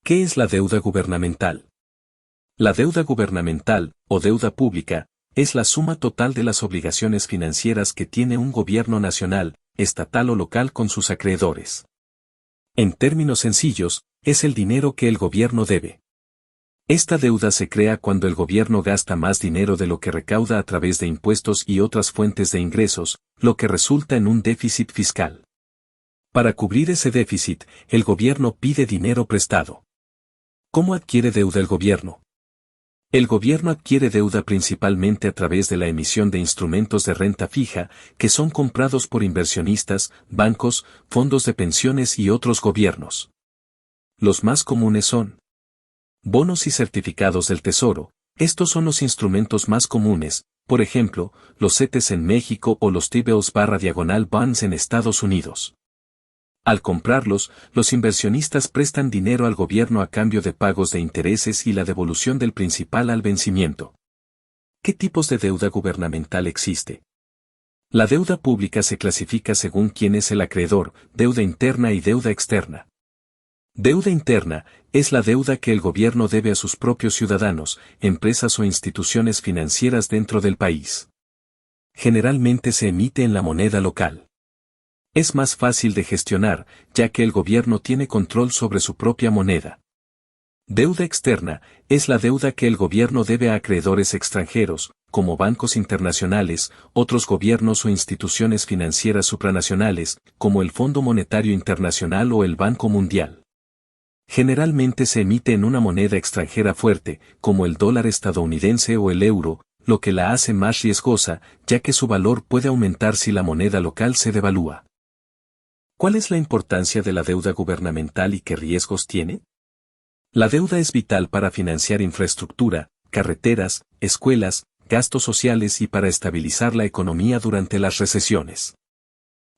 ¿Qué es la deuda gubernamental? La deuda gubernamental, o deuda pública, es la suma total de las obligaciones financieras que tiene un gobierno nacional, estatal o local con sus acreedores. En términos sencillos, es el dinero que el gobierno debe. Esta deuda se crea cuando el gobierno gasta más dinero de lo que recauda a través de impuestos y otras fuentes de ingresos, lo que resulta en un déficit fiscal. Para cubrir ese déficit, el gobierno pide dinero prestado. ¿Cómo adquiere deuda el gobierno? El gobierno adquiere deuda principalmente a través de la emisión de instrumentos de renta fija, que son comprados por inversionistas, bancos, fondos de pensiones y otros gobiernos. Los más comunes son bonos y certificados del Tesoro. Estos son los instrumentos más comunes, por ejemplo, los CETES en México o los T-bills/bonds en Estados Unidos. Al comprarlos, los inversionistas prestan dinero al gobierno a cambio de pagos de intereses y la devolución del principal al vencimiento. ¿Qué tipos de deuda gubernamental existe? La deuda pública se clasifica según quién es el acreedor, deuda interna y deuda externa. Deuda interna es la deuda que el gobierno debe a sus propios ciudadanos, empresas o instituciones financieras dentro del país. Generalmente se emite en la moneda local. Es más fácil de gestionar, ya que el gobierno tiene control sobre su propia moneda. Deuda externa es la deuda que el gobierno debe a acreedores extranjeros, como bancos internacionales, otros gobiernos o instituciones financieras supranacionales, como el Fondo Monetario Internacional o el Banco Mundial. Generalmente se emite en una moneda extranjera fuerte, como el dólar estadounidense o el euro, lo que la hace más riesgosa, ya que su valor puede aumentar si la moneda local se devalúa. ¿Cuál es la importancia de la deuda gubernamental y qué riesgos tiene? La deuda es vital para financiar infraestructura, carreteras, escuelas, gastos sociales y para estabilizar la economía durante las recesiones.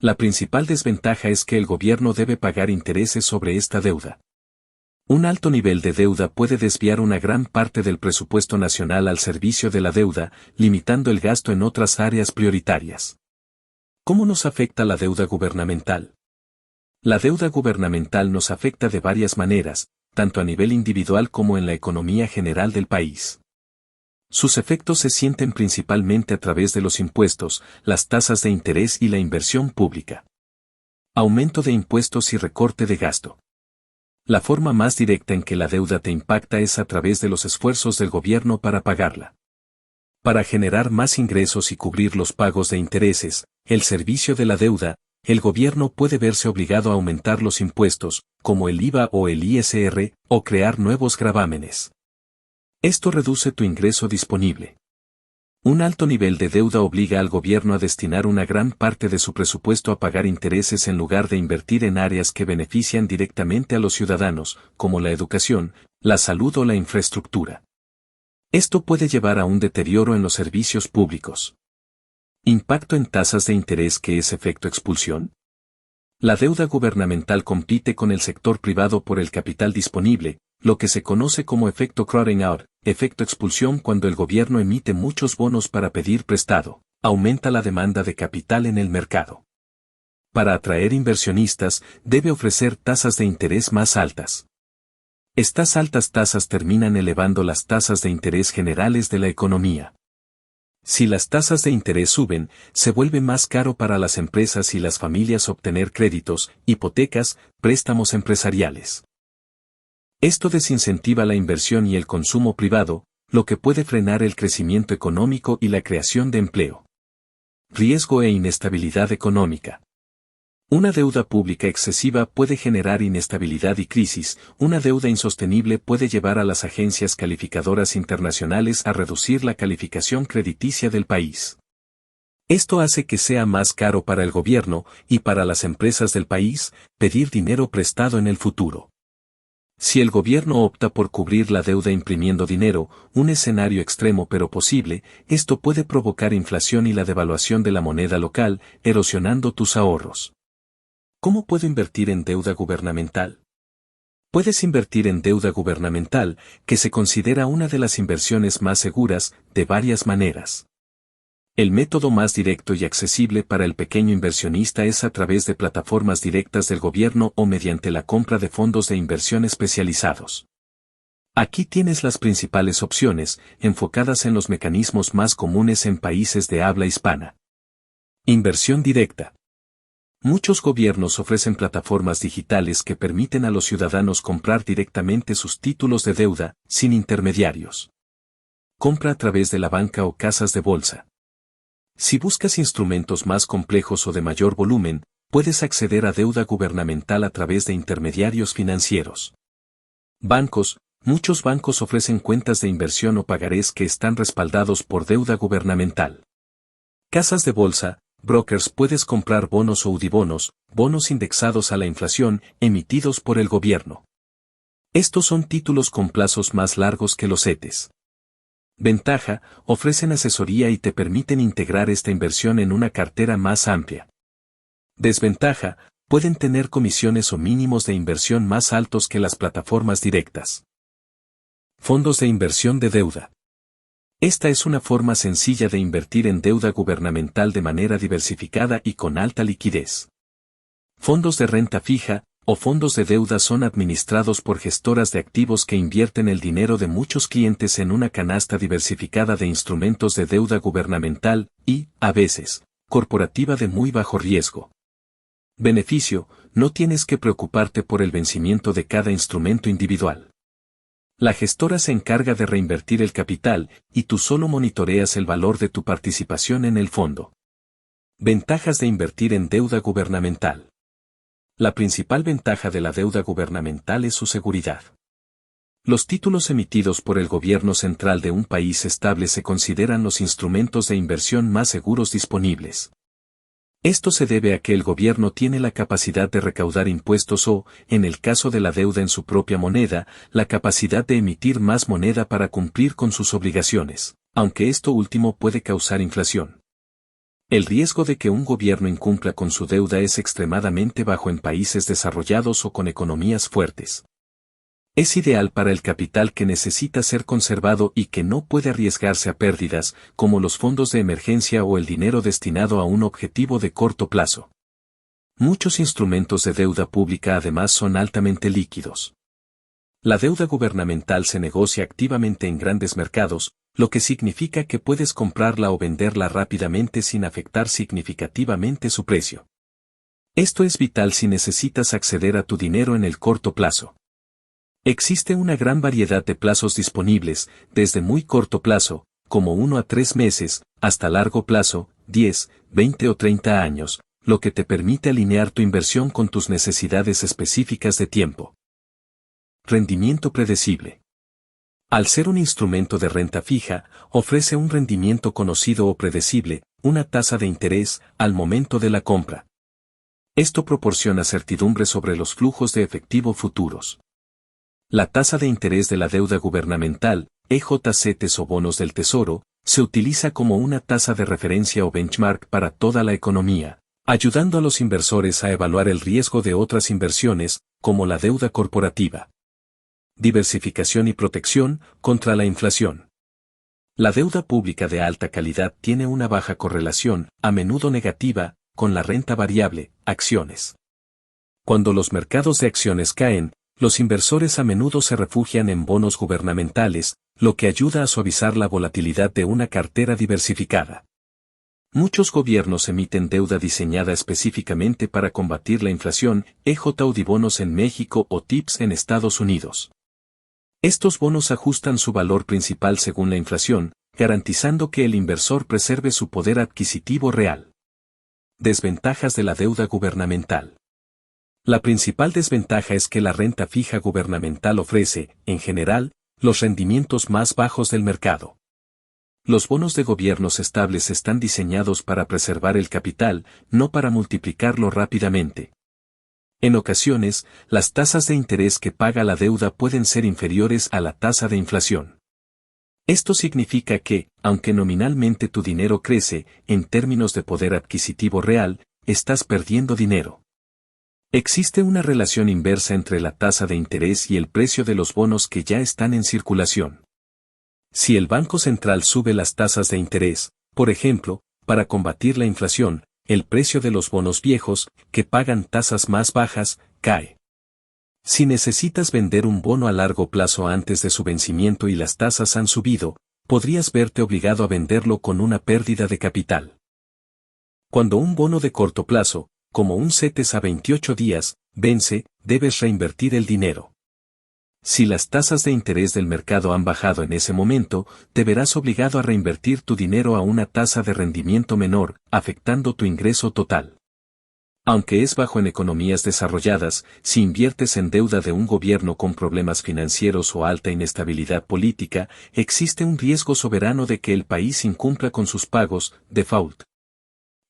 La principal desventaja es que el gobierno debe pagar intereses sobre esta deuda. Un alto nivel de deuda puede desviar una gran parte del presupuesto nacional al servicio de la deuda, limitando el gasto en otras áreas prioritarias. ¿Cómo nos afecta la deuda gubernamental? La deuda gubernamental nos afecta de varias maneras, tanto a nivel individual como en la economía general del país. Sus efectos se sienten principalmente a través de los impuestos, las tasas de interés y la inversión pública. Aumento de impuestos y recorte de gasto. La forma más directa en que la deuda te impacta es a través de los esfuerzos del gobierno para pagarla. Para generar más ingresos y cubrir los pagos de intereses, el servicio de la deuda, el gobierno puede verse obligado a aumentar los impuestos, como el IVA o el ISR, o crear nuevos gravámenes. Esto reduce tu ingreso disponible. Un alto nivel de deuda obliga al gobierno a destinar una gran parte de su presupuesto a pagar intereses en lugar de invertir en áreas que benefician directamente a los ciudadanos, como la educación, la salud o la infraestructura. Esto puede llevar a un deterioro en los servicios públicos. ¿Impacto en tasas de interés que es efecto expulsión? La deuda gubernamental compite con el sector privado por el capital disponible, lo que se conoce como efecto crowding out, efecto expulsión cuando el gobierno emite muchos bonos para pedir prestado, aumenta la demanda de capital en el mercado. Para atraer inversionistas, debe ofrecer tasas de interés más altas. Estas altas tasas terminan elevando las tasas de interés generales de la economía. Si las tasas de interés suben, se vuelve más caro para las empresas y las familias obtener créditos, hipotecas, préstamos empresariales. Esto desincentiva la inversión y el consumo privado, lo que puede frenar el crecimiento económico y la creación de empleo. Riesgo e inestabilidad económica. Una deuda pública excesiva puede generar inestabilidad y crisis. Una deuda insostenible puede llevar a las agencias calificadoras internacionales a reducir la calificación crediticia del país. Esto hace que sea más caro para el gobierno y para las empresas del país pedir dinero prestado en el futuro. Si el gobierno opta por cubrir la deuda imprimiendo dinero, un escenario extremo pero posible, esto puede provocar inflación y la devaluación de la moneda local, erosionando tus ahorros. ¿Cómo puedo invertir en deuda gubernamental? Puedes invertir en deuda gubernamental, que se considera una de las inversiones más seguras, de varias maneras. El método más directo y accesible para el pequeño inversionista es a través de plataformas directas del gobierno o mediante la compra de fondos de inversión especializados. Aquí tienes las principales opciones, enfocadas en los mecanismos más comunes en países de habla hispana. Inversión directa. Muchos gobiernos ofrecen plataformas digitales que permiten a los ciudadanos comprar directamente sus títulos de deuda, sin intermediarios. Compra a través de la banca o casas de bolsa. Si buscas instrumentos más complejos o de mayor volumen, puedes acceder a deuda gubernamental a través de intermediarios financieros. Bancos. Muchos bancos ofrecen cuentas de inversión o pagarés que están respaldados por deuda gubernamental. Casas de bolsa. Brokers. Puedes comprar bonos o UDIbonos, bonos indexados a la inflación, emitidos por el gobierno. Estos son títulos con plazos más largos que los CETES. Ventaja, ofrecen asesoría y te permiten integrar esta inversión en una cartera más amplia. Desventaja, pueden tener comisiones o mínimos de inversión más altos que las plataformas directas. Fondos de inversión de deuda. Esta es una forma sencilla de invertir en deuda gubernamental de manera diversificada y con alta liquidez. Fondos de renta fija o fondos de deuda son administrados por gestoras de activos que invierten el dinero de muchos clientes en una canasta diversificada de instrumentos de deuda gubernamental y, a veces, corporativa de muy bajo riesgo. Beneficio, no tienes que preocuparte por el vencimiento de cada instrumento individual. La gestora se encarga de reinvertir el capital, y tú solo monitoreas el valor de tu participación en el fondo. Ventajas de invertir en deuda gubernamental. La principal ventaja de la deuda gubernamental es su seguridad. Los títulos emitidos por el gobierno central de un país estable se consideran los instrumentos de inversión más seguros disponibles. Esto se debe a que el gobierno tiene la capacidad de recaudar impuestos o, en el caso de la deuda en su propia moneda, la capacidad de emitir más moneda para cumplir con sus obligaciones, aunque esto último puede causar inflación. El riesgo de que un gobierno incumpla con su deuda es extremadamente bajo en países desarrollados o con economías fuertes. Es ideal para el capital que necesita ser conservado y que no puede arriesgarse a pérdidas, como los fondos de emergencia o el dinero destinado a un objetivo de corto plazo. Muchos instrumentos de deuda pública además son altamente líquidos. La deuda gubernamental se negocia activamente en grandes mercados, lo que significa que puedes comprarla o venderla rápidamente sin afectar significativamente su precio. Esto es vital si necesitas acceder a tu dinero en el corto plazo. Existe una gran variedad de plazos disponibles, desde muy corto plazo, como 1 a 3 meses, hasta largo plazo, 10, 20 o 30 años, lo que te permite alinear tu inversión con tus necesidades específicas de tiempo. Rendimiento predecible. Al ser un instrumento de renta fija, ofrece un rendimiento conocido o predecible, una tasa de interés, al momento de la compra. Esto proporciona certidumbre sobre los flujos de efectivo futuros. La tasa de interés de la deuda gubernamental, EJCETES o bonos del Tesoro, se utiliza como una tasa de referencia o benchmark para toda la economía, ayudando a los inversores a evaluar el riesgo de otras inversiones, como la deuda corporativa. Diversificación y protección contra la inflación. La deuda pública de alta calidad tiene una baja correlación, a menudo negativa, con la renta variable, acciones. Cuando los mercados de acciones caen, los inversores a menudo se refugian en bonos gubernamentales, lo que ayuda a suavizar la volatilidad de una cartera diversificada. Muchos gobiernos emiten deuda diseñada específicamente para combatir la inflación, UDIbonos en México o TIPS en Estados Unidos. Estos bonos ajustan su valor principal según la inflación, garantizando que el inversor preserve su poder adquisitivo real. Desventajas de la deuda gubernamental. La principal desventaja es que la renta fija gubernamental ofrece, en general, los rendimientos más bajos del mercado. Los bonos de gobiernos estables están diseñados para preservar el capital, no para multiplicarlo rápidamente. En ocasiones, las tasas de interés que paga la deuda pueden ser inferiores a la tasa de inflación. Esto significa que, aunque nominalmente tu dinero crece, en términos de poder adquisitivo real, estás perdiendo dinero. Existe una relación inversa entre la tasa de interés y el precio de los bonos que ya están en circulación. Si el Banco Central sube las tasas de interés, por ejemplo, para combatir la inflación, el precio de los bonos viejos, que pagan tasas más bajas, cae. Si necesitas vender un bono a largo plazo antes de su vencimiento y las tasas han subido, podrías verte obligado a venderlo con una pérdida de capital. Cuando un bono de corto plazo, como un CETES a 28 días, vence, debes reinvertir el dinero. Si las tasas de interés del mercado han bajado en ese momento, te verás obligado a reinvertir tu dinero a una tasa de rendimiento menor, afectando tu ingreso total. Aunque es bajo en economías desarrolladas, si inviertes en deuda de un gobierno con problemas financieros o alta inestabilidad política, existe un riesgo soberano de que el país incumpla con sus pagos, default.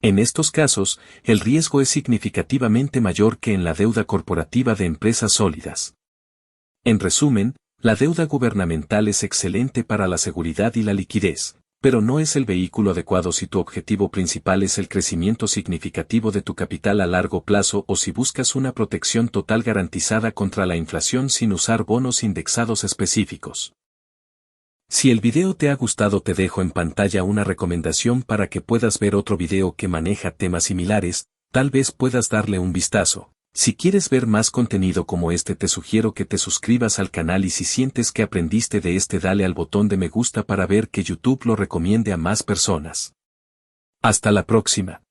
En estos casos, el riesgo es significativamente mayor que en la deuda corporativa de empresas sólidas. En resumen, la deuda gubernamental es excelente para la seguridad y la liquidez, pero no es el vehículo adecuado si tu objetivo principal es el crecimiento significativo de tu capital a largo plazo o si buscas una protección total garantizada contra la inflación sin usar bonos indexados específicos. Si el video te ha gustado, te dejo en pantalla una recomendación para que puedas ver otro video que maneja temas similares, tal vez puedas darle un vistazo. Si quieres ver más contenido como este, te sugiero que te suscribas al canal y si sientes que aprendiste de este, dale al botón de me gusta para ver que YouTube lo recomiende a más personas. Hasta la próxima.